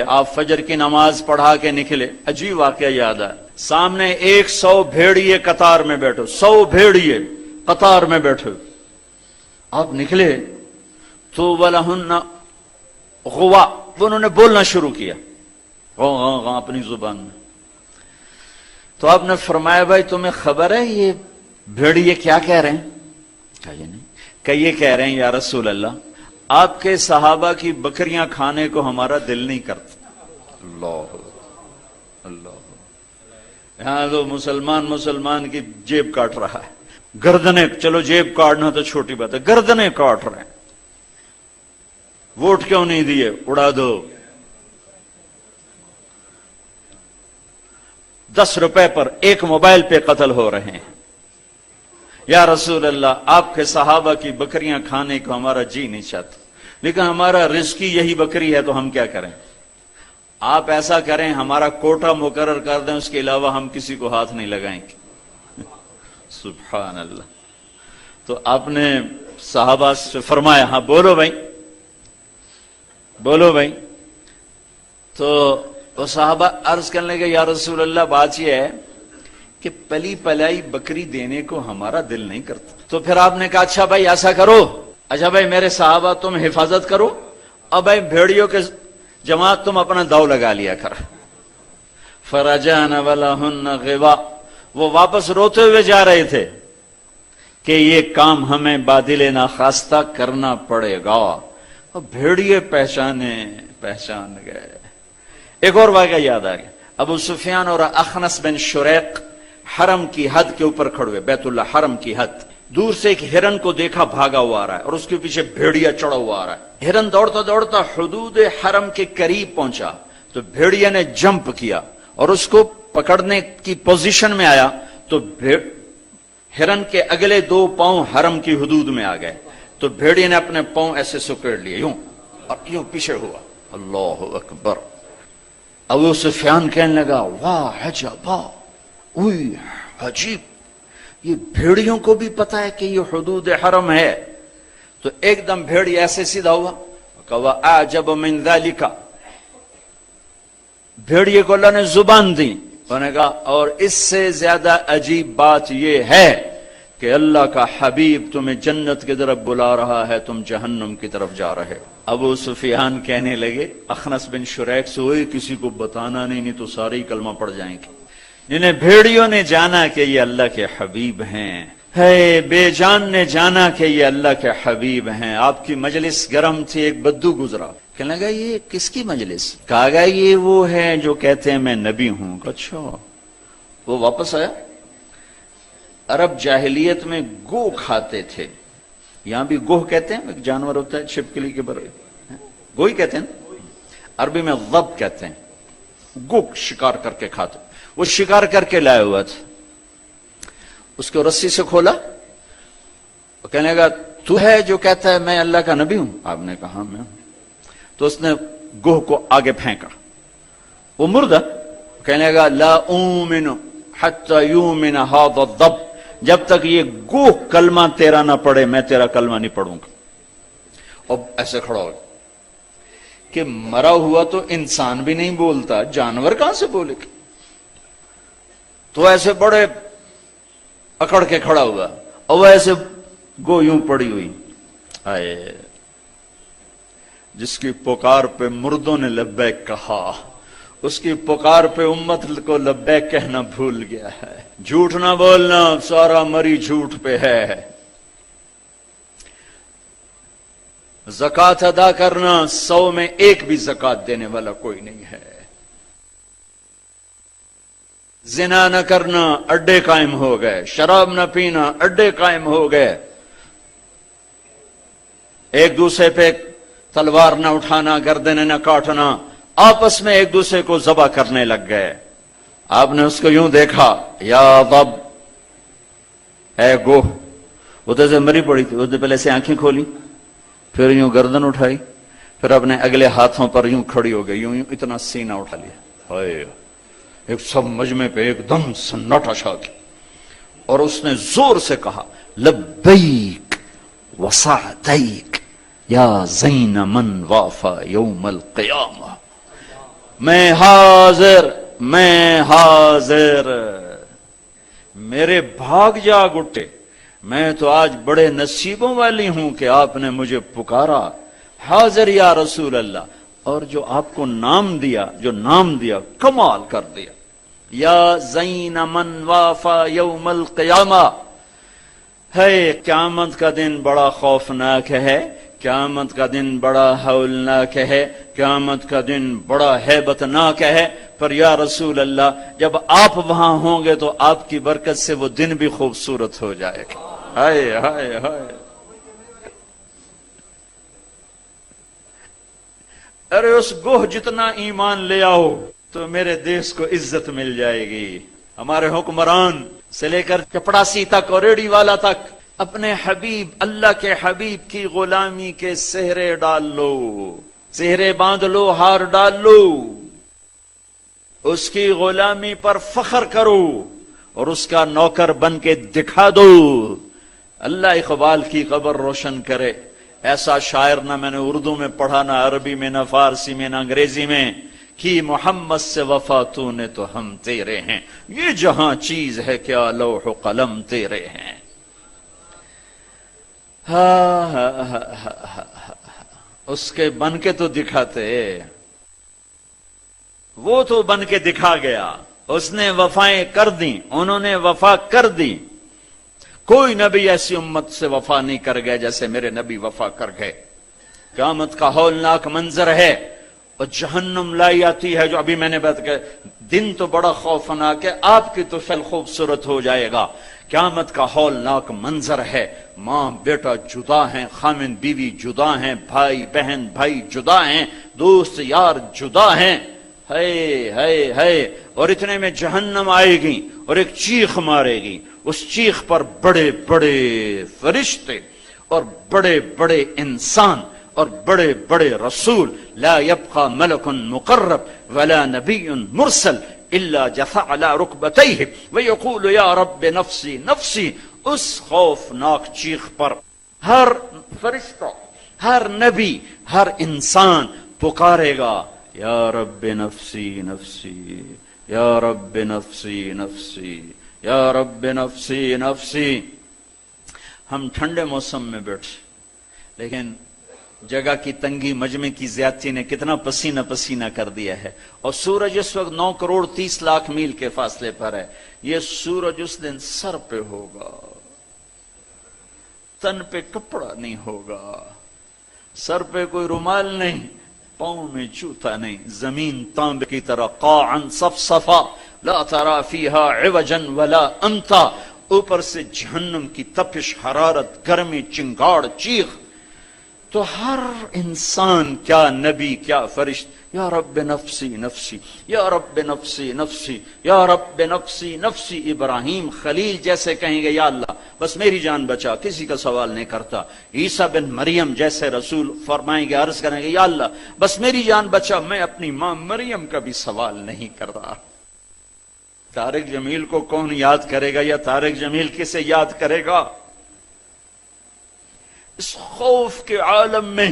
آپ فجر کی نماز پڑھا کے نکلے، عجیب واقعہ یاد ہے، سامنے 100 بھیڑیے قطار میں بیٹھو، 100 بھیڑیے قطار میں بیٹھو، آپ نکلے تو وَلَهُنَّ غوا، انہوں نے بولنا شروع کیا اپنی زبان میں. تو آپ نے فرمایا بھائی تمہیں خبر ہے یہ بھیڑیے کیا کہہ رہے ہیں؟ کہا یہ نہیں. کہ یہ کہہ رہے ہیں یا رسول اللہ آپ کے صحابہ کی بکریاں کھانے کو ہمارا دل نہیں کرتا. اللہ اللہ، یہاں تو مسلمان کی جیب کاٹ رہا ہے، گردنیں، چلو جیب کاٹنا تو چھوٹی بات ہے، گردنیں کاٹ رہے ہیں. ووٹ کیوں نہیں دیے؟ اڑا دو. 10 روپے پر ایک موبائل پہ قتل ہو رہے ہیں. یا رسول اللہ آپ کے صحابہ کی بکریاں کھانے کو ہمارا جی نہیں چاہتا، لیکن ہمارا رزق یہی بکری ہے تو ہم کیا کریں؟ آپ ایسا کریں ہمارا کوٹا مقرر کر دیں، اس کے علاوہ ہم کسی کو ہاتھ نہیں لگائیں گے. سبحان اللہ. تو آپ نے صحابہ سے فرمایا ہاں بولو بھائی بولو بھائی. تو وہ صحابہ عرض کرنے لگے یا رسول اللہ بات یہ ہے کہ پلی پلائی بکری دینے کو ہمارا دل نہیں کرتا. تو پھر آپ نے کہا اچھا بھائی ایسا کرو، اچھا بھائی میرے صحابہ تم حفاظت کرو، اب بھائی بھیڑیوں کے جماعت تم اپنا داؤ لگا لیا کر. فرجعن ولہن غوا، وہ واپس روتے ہوئے جا رہے تھے کہ یہ کام ہمیں بادل ناخواستہ کرنا پڑے گا. اور بھیڑیے پہچان گئے. ایک اور واقعہ یاد آ گیا. ابو سفیان اور اخنس بن شریق حرم کی حد کے اوپر کھڑے ہوئے، بیت اللہ حرم کی حد. دور سے ایک ہرن کو دیکھا بھاگا ہوا آ رہا ہے اور اس کے پیچھے بھیڑیا چڑھا ہوا آ رہا ہے. ہرن دوڑتا دوڑتا حدود حرم کے قریب پہنچا تو بھیڑیا نے جمپ کیا اور اس کو پکڑنے کی پوزیشن میں آیا تو ہرن کے اگلے 2 پاؤں حرم کی حدود میں آ گئے. تو بھیڑیا نے اپنے پاؤں ایسے سکیڑ لیے یوں اور یوں پیچھے ہوا. اللہ اکبر. ابو سفیان کہنے لگا واہ عجبا، اوئی عجیب، یہ بھیڑیوں کو بھی پتا ہے کہ یہ حدود حرم ہے. تو ایک دم بھیڑی ایسے سیدھا ہوا کہ اعجب من ذالک، بھیڑیے کو اللہ نے زبان دی. انہوں نے کہا اور اس سے زیادہ عجیب بات یہ ہے کہ اللہ کا حبیب تمہیں جنت کی طرف بلا رہا ہے، تم جہنم کی طرف جا رہے ہو. ابو سفیان کہنے لگے اخنس بن شریق سے ہوئے کسی کو بتانا نہیں تو سارے ہی کلمہ پڑ جائیں گے. جنہیں بھیڑیوں نے جانا کہ یہ اللہ کے حبیب ہیں، ہے بے جان نے جانا کہ یہ اللہ کے حبیب ہیں. آپ کی مجلس گرم تھی، ایک بدو گزرا، کہنے لگا یہ کس کی مجلس؟ کہا گیا یہ وہ ہے جو کہتے ہیں میں نبی ہوں. اچھا. وہ واپس آیا. عرب جاہلیت میں گو کھاتے تھے، یہاں بھی گوہ کہتے ہیں، ایک جانور ہوتا ہے چھپکلی کے برابر، گوہی کہتے ہیں. عربی میں ضب کہتے ہیں. گو شکار کر کے کھاتے. وہ شکار کر کے لائے ہوا تھا، اس کو رسی سے کھولا، وہ کہنے لگا تو ہے جو کہتا ہے میں اللہ کا نبی ہوں؟ آپ نے کہا میں ہوں. تو اس نے گوہ کو آگے پھینکا. وہ مردہ کہنے لگا لا اومن حتی یومن ھذا الضب، جب تک یہ گوہ کلمہ تیرا نہ پڑھے میں تیرا کلمہ نہیں پڑھوں گا. اور ایسے کھڑا ہو کہ مرا ہوا تو انسان بھی نہیں بولتا، جانور کہاں سے بولے گا؟ تو ایسے بڑے اکڑ کے کھڑا ہوا اور وہ ایسے گو یوں پڑی ہوئی. آئے جس کی پکار پہ مردوں نے لبیک کہا، اس کی پکار پہ امت کو لبیک کہنا بھول گیا ہے. جھوٹ نہ بولنا، سارا مری جھوٹ پہ ہے. زکوٰۃ ادا کرنا، 100 میں 1 بھی زکوٰۃ دینے والا کوئی نہیں ہے. زنا نہ کرنا، اڈے قائم ہو گئے. شراب نہ پینا، اڈے قائم ہو گئے. ایک دوسرے پہ تلوار نہ اٹھانا، گردنیں نہ کاٹنا، آپس میں ایک دوسرے کو ذبح کرنے لگ گئے. آپ نے اس کو یوں دیکھا یا ضب، اے گوہ. وہ تو ایسے مری پڑی تھی، اس نے پہلے سے آنکھیں کھولی، پھر یوں گردن اٹھائی، پھر اپنے اگلے ہاتھوں پر یوں کھڑی ہو گئی، یوں اتنا سینہ اٹھا لیا. ہائے، ایک سب مجمع پہ ایک دم سناٹا چھا گیا اور اس نے زور سے کہا لبیک وسعدیک یا زین من وافا یوم القیامہ. میں حاضر، میں حاضر، میرے بھاگ جاگ اٹھے، میں تو آج بڑے نصیبوں والی ہوں کہ آپ نے مجھے پکارا، حاضر یا رسول اللہ۔ اور جو آپ کو نام دیا، جو نام دیا، کمال کر دیا، یا زین من وافا یوم القیامہ۔ ہے قیامت کا دن بڑا خوفناک ہے، قیامت کا دن بڑا ہولناک ہے، قیامت کا دن بڑا ہیبتناک ہے، پر یا رسول اللہ جب آپ وہاں ہوں گے تو آپ کی برکت سے وہ دن بھی خوبصورت ہو جائے گا۔ ہائے ہائے ہائے، ارے اس گوہ جتنا ایمان لے آؤ تو میرے دیش کو عزت مل جائے گی۔ ہمارے حکمران سے لے کر چپڑاسی تک اور ریڑھی والا تک اپنے حبیب، اللہ کے حبیب کی غلامی کے سہرے ڈال لو، سہرے باندھ لو، ہار ڈال لو، اس کی غلامی پر فخر کرو اور اس کا نوکر بن کے دکھا دو۔ اللہ اقبال کی قبر روشن کرے۔ ایسا شاعر نہ میں نے اردو میں پڑھا، نہ عربی میں، نہ فارسی میں، نہ انگریزی میں، کہ محمد سے وفا تو نے تو ہم تیرے ہیں، یہ جہاں چیز ہے کیا لوح و قلم تیرے ہیں۔ اس کے بن کے تو دکھاتے، وہ تو بن کے دکھا گیا، اس نے وفائیں کر دی، انہوں نے وفا کر دی۔ کوئی نبی ایسی امت سے وفا نہیں کر گئے جیسے میرے نبی وفا کر گئے۔ قیامت کا ہولناک منظر ہے، اور جہنم لائی آتی ہے، جو ابھی میں نے بات کہا، دن تو بڑا خوفناک ہے، آپ کی تو فعل خوبصورت ہو جائے گا۔ قیامت کا ہولناک منظر ہے، ماں بیٹا جدا ہیں، خامن بیوی جدا ہیں، بھائی بہن بھائی جدا ہیں، دوست یار جدا ہیں، ہے اور اتنے میں جہنم آئے گی اور ایک چیخ مارے گی، اس چیخ پر بڑے بڑے فرشتے اور بڑے بڑے انسان اور بڑے بڑے رسول، لا يبقى ملک مقرب ولا نبی مرسل الا جثى على ركبتيه ويقول یا رب نفسی نفسی۔ اس خوفناک چیخ پر ہر فرشتہ، ہر نبی، ہر انسان پکارے گا، یا رب نفسی نفسی، یا رب نفسی نفسی، یا رب نفسی نفسی۔ ہم ٹھنڈے موسم میں بیٹھے، لیکن جگہ کی تنگی، مجمع کی زیادتی نے کتنا پسینہ پسینہ کر دیا ہے، اور سورج اس وقت 9 کروڑ 30 لاکھ میل کے فاصلے پر ہے۔ یہ سورج اس دن سر پہ ہوگا، تن پہ کپڑا نہیں ہوگا، سر پہ کوئی رومال نہیں، پاؤں میں جوتا نہیں، زمین تانبے کی طرح قاعا صفصفا لا ترى فيها عوجا ولا امتا۔ اوپر سے جہنم کی تپش، حرارت، گرمی، چنگاڑ، چیخ، تو ہر انسان، کیا نبی کیا فرشت، یا رب نفسی نفسی، یا رب نفسی نفسی، یا رب نفسی نفسی۔ ابراہیم خلیل جیسے کہیں گے، یا اللہ بس میری جان بچا، کسی کا سوال نہیں کرتا۔ عیسیٰ بن مریم جیسے رسول فرمائیں گے، عرض کریں گے، یا اللہ بس میری جان بچا، میں اپنی ماں مریم کا بھی سوال نہیں کرتا۔ طارق جمیل کو کون یاد کرے گا، یا طارق جمیل کسے یاد کرے گا؟ اس خوف کے عالم میں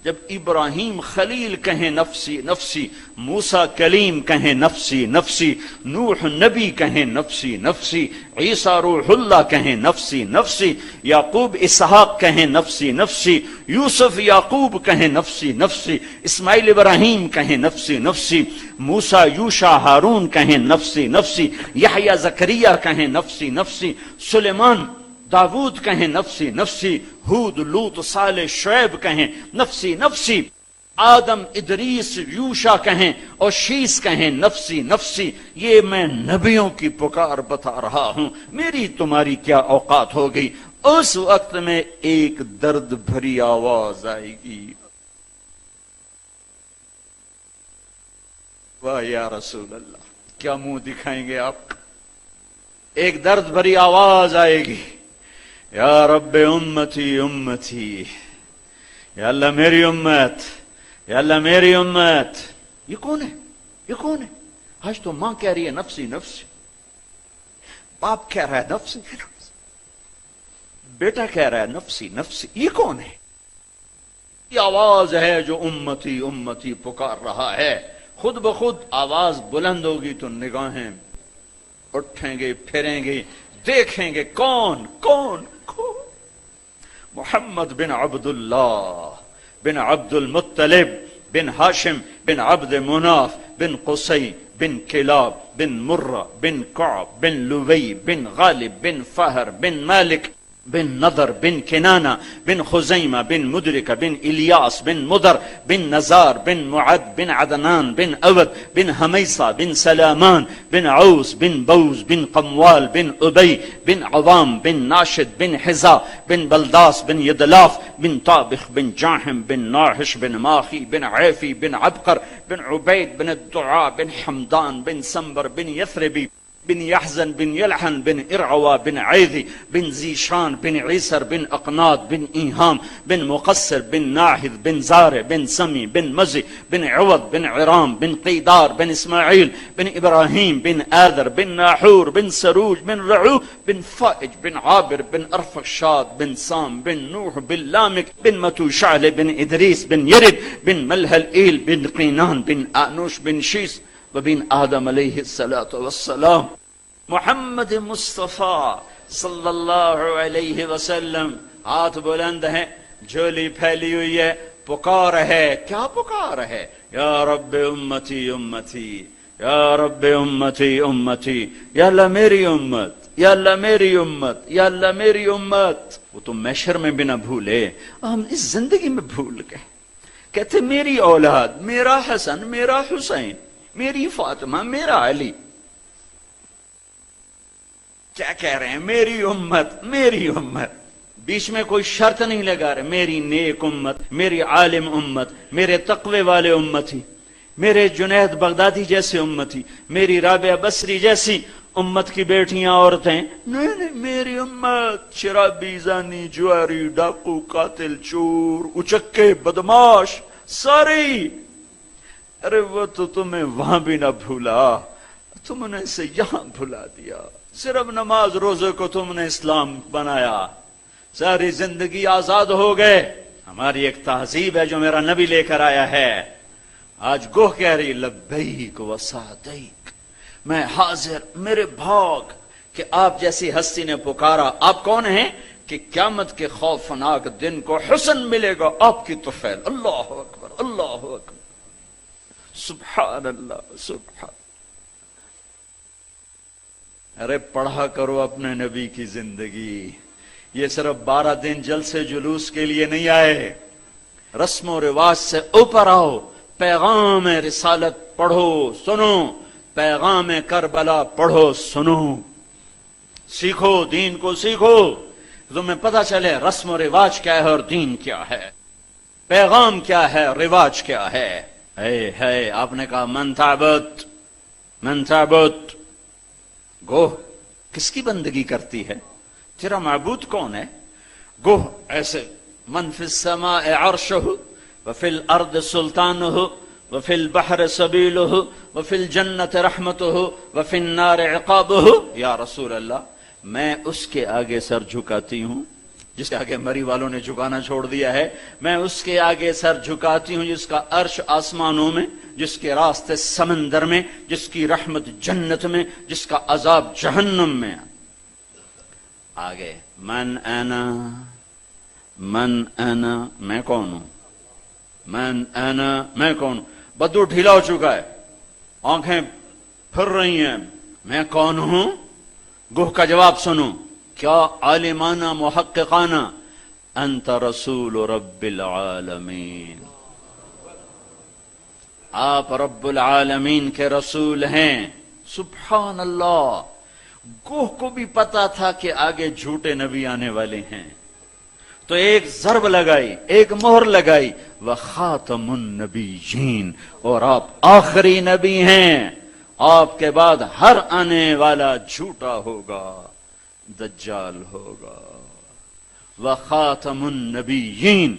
جب ابراہیم خلیل کہیں نفسی نفسی، موسیٰ کلیم کہیں نفسی نفسی، نوح نبی کہیں نفسی نفسی، عیسیٰ روح اللہ کہیں نفسی نفسی، یعقوب اسحاق کہیں نفسی نفسی، یوسف یعقوب کہیں نفسی نفسی، اسماعیل ابراہیم کہیں نفسی نفسی، موسیٰ یوشع ہارون کہیں نفسی نفسی، یحییٰ زکریا کہیں نفسی نفسی، سلیمان داود کہیں نفسی نفسی، ہود لوط صالح شعیب کہیں نفسی نفسی، آدم ادریس یوشع کہیں اور شیس کہیں نفسی نفسی۔ یہ میں نبیوں کی پکار بتا رہا ہوں، میری تمہاری کیا اوقات ہو گئی۔ اس وقت میں ایک درد بھری آواز آئے گی، واہ یا رسول اللہ، کیا منہ دکھائیں گے آپ؟ ایک درد بھری آواز آئے گی، یا رب امتی امتی، یا اللہ میری امت، یا اللہ میری امت۔ یہ کون ہے؟ یہ کون ہے؟ آج تو ماں کہہ رہی ہے نفسی نفسی، باپ کہہ رہا ہے نفسی نفسی، بیٹا کہہ رہا ہے نفسی نفسی، یہ کون ہے؟ یہ آواز ہے جو امتی امتی پکار رہا ہے۔ خود بخود آواز بلند ہوگی تو نگاہیں اٹھیں گے، پھریں گے، دیکھیں گے کون کون کون؟ محمد بن عبداللہ بن عبد المطلب بن ہاشم بن عبد مناف بن قصی بن کلاب بن مرہ بن کعب بن لوی بن غالب بن فہر بن مالک بن نضر بن کنانہ بن خزیمہ بن مدرکہ بن الیاس بن مدر بن نزار بن معد بن عدنان بن اود بن حمیصہ بن سلامان بن عوس بن بوز بن قموال بن ابی بن عوام بن ناشد بن حزا بن بلداس بن یدلاف بن طابخ بن جاحم بن ناحش بن ماخی بن عیفی بن عبقر بن عبید بن الدعاء بن حمدان بن سنبر بن یثربی بن يحزن بن يلحن بن إرعوى بن عيذي بن زيشان بن عيسر بن أقناط بن إيهام بن مقصر بن ناحذ بن زارع بن سمي بن مزي بن عوض بن عرام بن قيدار بن إسماعيل بن إبراهيم بن آذر بن ناحور بن سروج بن رعو بن فائج بن عابر بن أرفخشاد بن سام بن نوح بن لامك بن متوشعل بن إدريس بن يرد بن ملهلئيل بن قينان بن آنوش بن شيس وبن آدم علیہ الصلوۃ والسلام. محمد مصطفیٰ صلی اللہ علیہ وسلم ہاتھ بلند ہیں، جھولی پھیلی ہوئی ہے، پکار ہے. کیا پکار ہے؟ یا رب امتی امتی، یا رب امتی امتی، یا اللہ میری امت، یا اللہ میری امت، یا اللہ میری امت. وہ تو محشر میں بھی نہ بھولے، ہم اس زندگی میں بھول گئے. کہتے میری اولاد، میرا حسن، میرا حسین، میری فاطمہ، میرا علی. کیا کہہ رہے ہیں؟ میری امت، میری امت. بیچ میں کوئی شرط نہیں لگا رہے. میری نیک امت، میری عالم امت، میرے تقوی والے امتی، میرے جنید بغدادی جیسے امتی، میری رابعہ بصری جیسی امت کی بیٹیاں، عورتیں. نہیں نہیں، میری امت. شرابی، زانی، جواری، ڈاکو، قاتل، چور، اچکے، بدماش، ساری. ارے وہ تو تمہیں وہاں بھی نہ بھولا، تم نے اسے یہاں بھلا دیا. صرف نماز روزے کو تم نے اسلام بنایا، ساری زندگی آزاد ہو گئے. ہماری ایک تہذیب ہے جو میرا نبی لے کر آیا ہے. آج گوہ کہہ رہی لبیک و سعدیک، میں حاضر، میرے بھاگ کہ آپ جیسی ہستی نے پکارا. آپ کون ہیں؟ کہ قیامت کے خوفناک دن کو حسن ملے گا آپ کی طفیل. اللہ اکبر، اللہ اکبر، سبحان اللہ، سبحان. ارے پڑھا کرو اپنے نبی کی زندگی. یہ صرف 12 دن جلسے جلوس کے لیے نہیں آئے. رسم و رواج سے اوپر آؤ. پیغام رسالت پڑھو، سنو. پیغام کربلا پڑھو، سنو. سیکھو، دین کو سیکھو. تمہیں پتہ چلے رسم و رواج کیا ہے اور دین کیا ہے، پیغام کیا ہے، رواج کیا ہے. ہے آپ نے کہا من تعبد، من تعبد. گوہ کس کی بندگی کرتی ہے؟ تیرا معبود کون ہے؟ گوہ ایسے من فی السماء عرشہ وفی الارض سلطانہ وفی البحر سبیلہ وفی الجنت رحمتہ وفی النار عقابہ. یا رسول اللہ، میں اس کے آگے سر جھکاتی ہوں جس کے آگے مری والوں نے جھکانا چھوڑ دیا ہے. میں اس کے آگے سر جھکاتی ہوں جس کا عرش آسمانوں میں، جس کے راستے سمندر میں، جس کی رحمت جنت میں، جس کا عذاب جہنم میں. آگے من انا، من انا، میں کون ہوں؟ من انا، میں کون ہوں؟ بدو ڈھیلا ہو چکا ہے، آنکھیں پھر رہی ہیں. میں کون ہوں؟ گوہ کا جواب سنو. کیا عالمانہ محققانہ؟ انت رسول رب العالمین، آپ رب العالمین کے رسول ہیں. سبحان اللہ. گوہ کو بھی پتا تھا کہ آگے جھوٹے نبی آنے والے ہیں، تو ایک ضرب لگائی، ایک مہر لگائی، وخاتم النبیین، اور آپ آخری نبی ہیں. آپ کے بعد ہر آنے والا جھوٹا ہوگا، دجال ہوگا. وخاتم النبیین،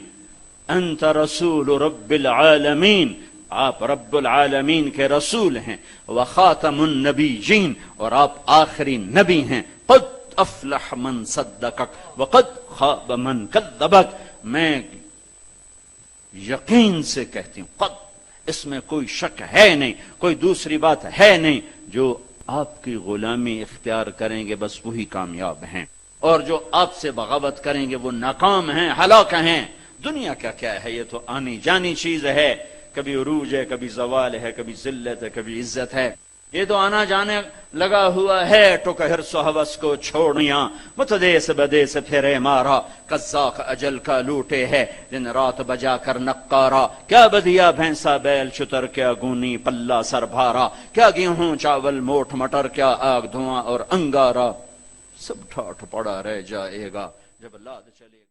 انت رسول رب العالمین، آپ رب العالمین کے رسول ہیں. وخاتم النبیین، اور آپ آخری نبی ہیں. قد افلح من صدقک وقد خاب من کذبک. میں یقین سے کہتی ہوں، قد اس میں کوئی شک ہے نہیں، کوئی دوسری بات ہے نہیں، جو آپ کی غلامی اختیار کریں گے بس وہی کامیاب ہیں، اور جو آپ سے بغاوت کریں گے وہ ناکام ہیں، ہلاک ہیں۔ دنیا کا کیا ہے، یہ تو آنی جانی چیز ہے، کبھی عروج ہے، کبھی زوال ہے، کبھی ذلت ہے، کبھی عزت ہے، یہ تو آنا جانے لگا ہوا ہے۔ ٹک حرص و ہوس کو چھوڑیاں متدیس بدیس پھرے مارا، قزاق اجل کا لوٹے ہے دن رات بجا کر نقارا، کیا بدیا بھینسا بیل شتر، کیا گونی پلہ سر بھارا، کیا گیہوں چاول موٹ مٹر، کیا آگ دھواں اور انگارا، سب ٹھاٹھ پڑا رہ جائے گا جب لاد چلے گا۔